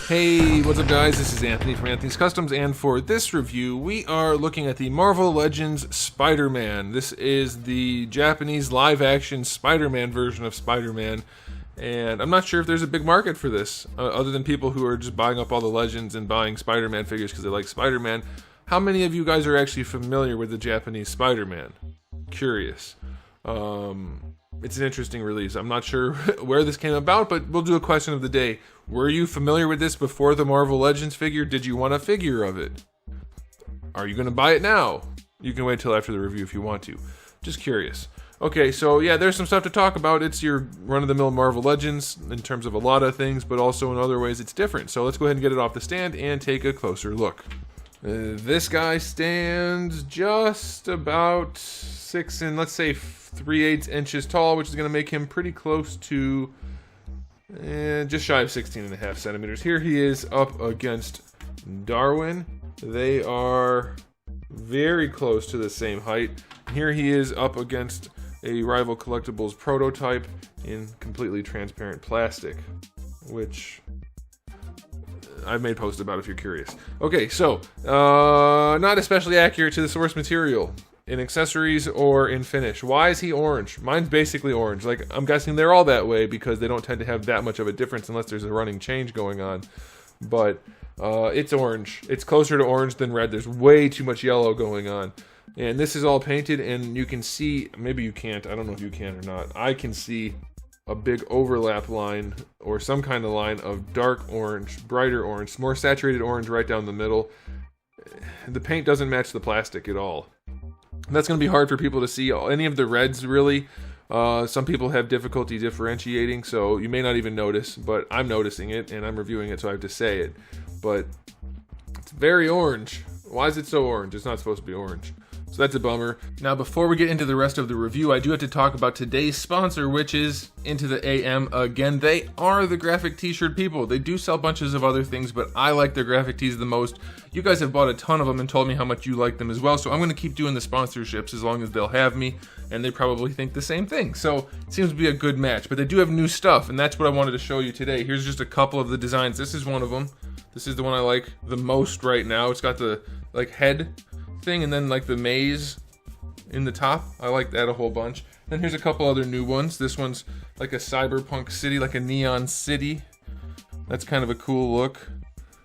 Hey, what's up guys? This is Anthony from Anthony's Customs, and for this review, we are looking at the Marvel Legends Spider-Man. This is the Japanese live-action Spider-Man version of Spider-Man, and I'm not sure if there's a big market for this, other than people who are just buying up all the Legends and buying Spider-Man figures because they like Spider-Man. How many of you guys are actually familiar with the Japanese Spider-Man? Curious. It's an interesting release. I'm not sure where this came about, but we'll do a question of the day. Were you familiar with this before the Marvel Legends figure? Did you want a figure of it? Are you going to buy it now? You can wait till after the review if you want to. Just curious. Okay, so yeah, there's some stuff to talk about. It's your run-of-the-mill Marvel Legends in terms of a lot of things, but also in other ways it's different. So let's go ahead and get it off the stand and take a closer look. This guy stands just about 6 and let's say 3/8 inches tall, which is going to make him pretty close to just shy of 16.5 centimeters. Here he is up against Darwin. They are very close to the same height. Here he is up against a rival collectibles prototype in completely transparent plastic, which I've made posts about if you're curious. Okay, so not especially accurate to the source material in accessories or in finish. Why is he orange? Mine's basically orange. Like, I'm guessing they're all that way because they don't tend to have that much of a difference unless there's a running change going on. But it's orange. It's closer to orange than red. There's way too much yellow going on. And this is all painted, and you can see, maybe you can't, I don't know if you can or not, I can see a big overlap line or some kind of line of dark orange, brighter orange, more saturated orange right down the middle. The paint doesn't match the plastic at all. That's going to be hard for people to see any of the reds, really. Some people have difficulty differentiating, so you may not even notice, but I'm noticing it, and I'm reviewing it, so I have to say it. But it's very orange. Why is it so orange? It's not supposed to be orange. So that's a bummer. Now, before we get into the rest of the review, I do have to talk about today's sponsor, which is Into the AM. Again, they are the graphic t-shirt people. They do sell bunches of other things, but I like their graphic tees the most. You guys have bought a ton of them and told me how much you like them as well, so I'm going to keep doing the sponsorships as long as they'll have me, and they probably think the same thing. So it seems to be a good match, but they do have new stuff, and that's what I wanted to show you today. Here's just a couple of the designs. This is one of them. This is the one I like the most right now. It's got the head thing and then like the maze in the top. I like that a whole bunch. Then here's a couple other new ones. This one's like a cyberpunk city, like a neon city. That's kind of a cool look.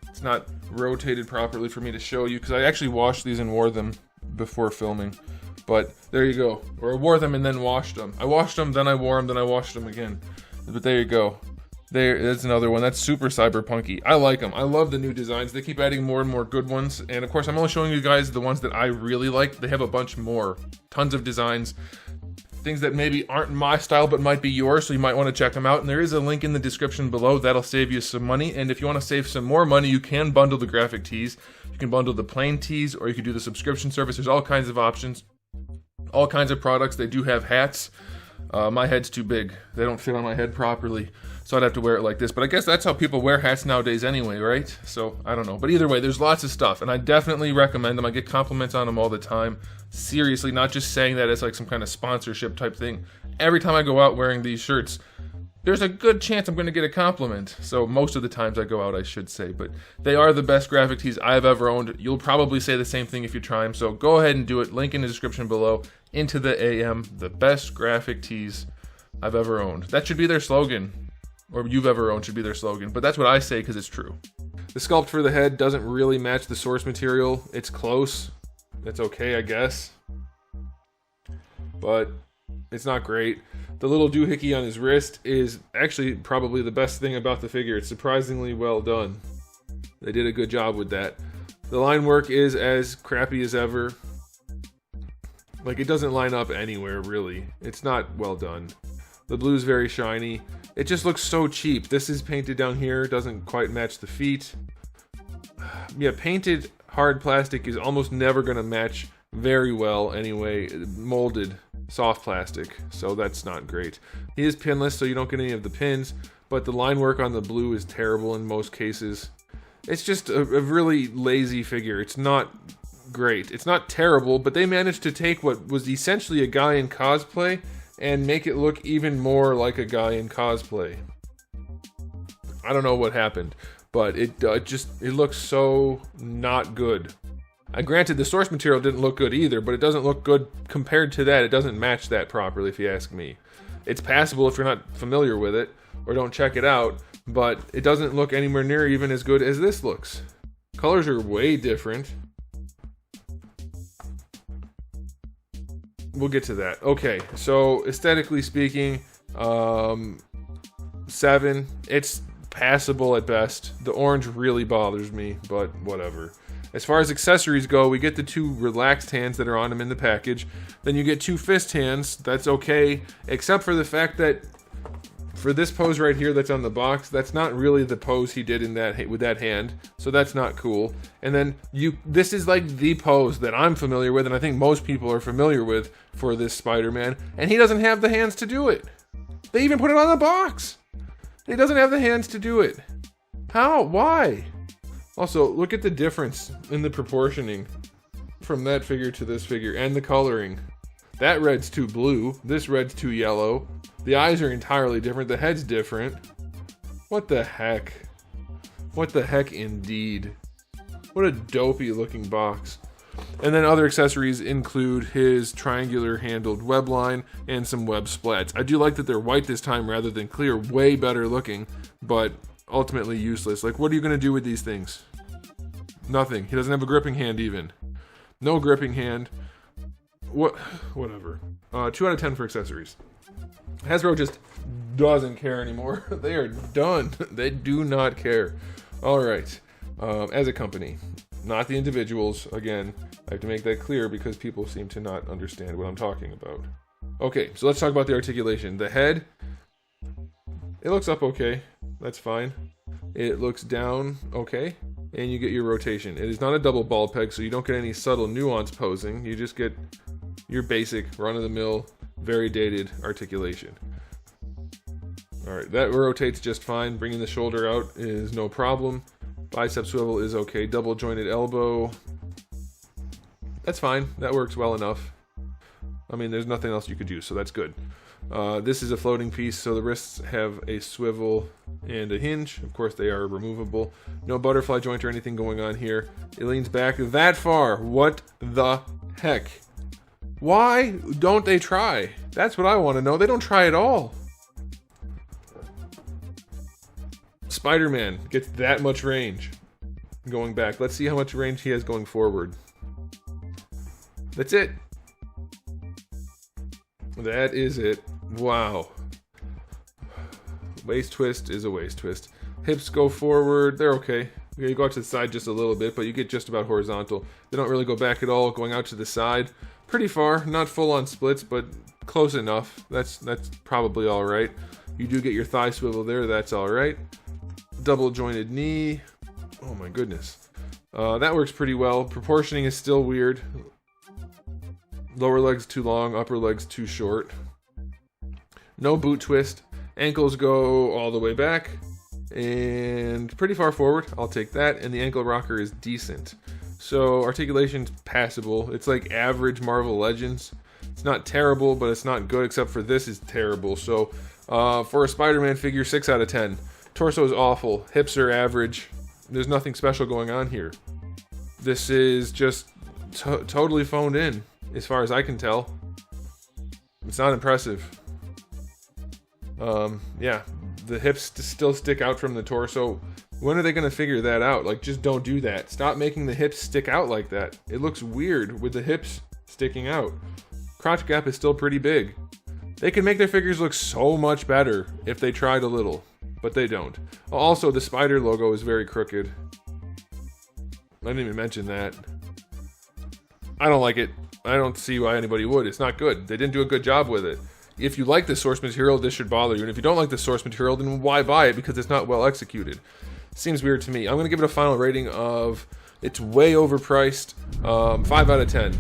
It's not rotated properly for me to show you because I actually washed these and wore them before filming. But there you go. Or I wore them and then washed them. I washed them, then I wore them, then I washed them again. But there you go. There's another one. That's super cyberpunky. I like them. I love the new designs. They keep adding more and more good ones. And of course, I'm only showing you guys the ones that I really like. They have a bunch more. Tons of designs. Things that maybe aren't my style but might be yours, so you might want to check them out. And there is a link in the description below. That'll save you some money. And if you want to save some more money, you can bundle the graphic tees. You can bundle the plain tees, or you can do the subscription service. There's all kinds of options. All kinds of products. They do have hats. My head's too big. They don't fit on my head properly, so I'd have to wear it like this. But I guess that's how people wear hats nowadays anyway, right? So, I don't know. But either way, there's lots of stuff, and I definitely recommend them. I get compliments on them all the time. Seriously, not just saying that as like some kind of sponsorship type thing. Every time I go out wearing these shirts, there's a good chance I'm going to get a compliment. So most of the times I go out, I should say. But they are the best graphic tees I've ever owned. You'll probably say the same thing if you try them. So go ahead and do it. Link in the description below. Into the AM, the best graphic tees I've ever owned. That should be their slogan. Or you've ever owned should be their slogan. But that's what I say because it's true. The sculpt for the head doesn't really match the source material. It's close. It's okay, I guess. But it's not great. The little doohickey on his wrist is actually probably the best thing about the figure. It's surprisingly well done. They did a good job with that. The line work is as crappy as ever. Like, it doesn't line up anywhere, really. It's not well done. The blue's very shiny. It just looks so cheap. This is painted down here. Doesn't quite match the feet. Yeah, painted hard plastic is almost never going to match very well anyway. Molded soft plastic, so that's not great. He is pinless, so you don't get any of the pins, but the line work on the blue is terrible in most cases. It's just a really lazy figure. It's not great. It's not terrible, but they managed to take what was essentially a guy in cosplay and make it look even more like a guy in cosplay. I don't know what happened, but it looks so not good. Granted, the source material didn't look good either, but it doesn't look good compared to that. It doesn't match that properly, if you ask me. It's passable if you're not familiar with it or don't check it out, but it doesn't look anywhere near even as good as this looks. Colors are way different. We'll get to that. Okay, so aesthetically speaking, 7. It's passable at best. The orange really bothers me, but whatever. As far as accessories go, we get the 2 relaxed hands that are on him in the package. Then you get 2 fist hands. That's okay, except for the fact that for this pose right here that's on the box, that's not really the pose he did in that with that hand, so that's not cool. And then this is like the pose that I'm familiar with, and I think most people are familiar with for this Spider-Man, and he doesn't have the hands to do it. They even put it on the box. He doesn't have the hands to do it. How? Why? Also, look at the difference in the proportioning from that figure to this figure, and the coloring. That red's too blue, this red's too yellow. The eyes are entirely different, the head's different. What the heck? What the heck indeed? What a dopey looking box. And then other accessories include his triangular handled web line and some web splats. I do like that they're white this time rather than clear, way better looking, but ultimately useless. Like, what are you going to do with these things? Nothing. He doesn't have a gripping hand even. No gripping hand. Whatever. 2 out of 10 for accessories. Hasbro just doesn't care anymore. They are done. They do not care. Alright. As a company, not the individuals. Again, I have to make that clear because people seem to not understand what I'm talking about. Okay, so let's talk about the articulation. The head, it looks up okay. That's fine. It looks down okay. And you get your rotation. It is not a double ball peg, so you don't get any subtle nuance posing. You just get your basic, run-of-the-mill, very dated articulation. Alright, that rotates just fine. Bringing the shoulder out is no problem. Bicep swivel is okay. Double jointed elbow, that's fine. That works well enough. I mean, there's nothing else you could do, so that's good. This is a floating piece, so the wrists have a swivel and a hinge. Of course, they are removable. No butterfly joint or anything going on here. It leans back that far. What the heck? Why don't they try? That's what I want to know. They don't try at all. Spider-Man gets that much range going back. Let's see how much range he has going forward. That's it. That is it. Wow. Waist twist is a waist twist. Hips go forward. They're okay. You go out to the side just a little bit, but you get just about horizontal. They don't really go back at all, going out to the side. Pretty far. Not full on splits, but close enough. That's probably all right. You do get your thigh swivel there. That's all right. Double jointed knee. Oh my goodness. That works pretty well. Proportioning is still weird. Lower leg's too long, upper leg's too short. No boot twist. Ankles go all the way back and pretty far forward. I'll take that. And the ankle rocker is decent. So articulation's passable. It's like average Marvel Legends. It's not terrible, but it's not good, except for this is terrible. So for a Spider-Man figure, 6 out of 10. Torso is awful. Hips are average. There's nothing special going on here. This is just totally phoned in, as far as I can tell. It's not impressive. Yeah, the hips still stick out from the torso. When are they going to figure that out? Like, just don't do that. Stop making the hips stick out like that. It looks weird with the hips sticking out. Crotch gap is still pretty big. They can make their figures look so much better if they tried a little, but they don't. Also, the spider logo is very crooked. I didn't even mention that. I don't like it. I don't see why anybody would. It's not good. They didn't do a good job with it. If you like the source material, this should bother you. And if you don't like the source material, then why buy it? Because it's not well executed. Seems weird to me. I'm going to give it a final rating of, it's way overpriced. 5 out of 10.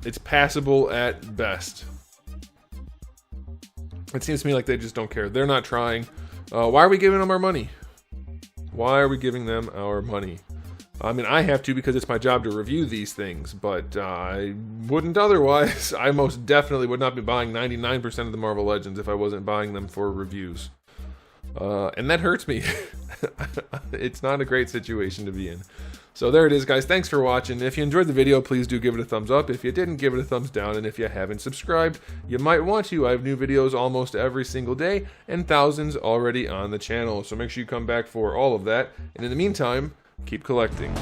It's passable at best. It seems to me like they just don't care. They're not trying. Why are we giving them our money? Why are we giving them our money? I mean, I have to because it's my job to review these things, but I wouldn't otherwise. I most definitely would not be buying 99% of the Marvel Legends if I wasn't buying them for reviews. And that hurts me. It's not a great situation to be in. So there it is, guys. Thanks for watching. If you enjoyed the video, please do give it a thumbs up. If you didn't, give it a thumbs down. And if you haven't subscribed, you might want to. I have new videos almost every single day and thousands already on the channel. So make sure you come back for all of that. And in the meantime, keep collecting.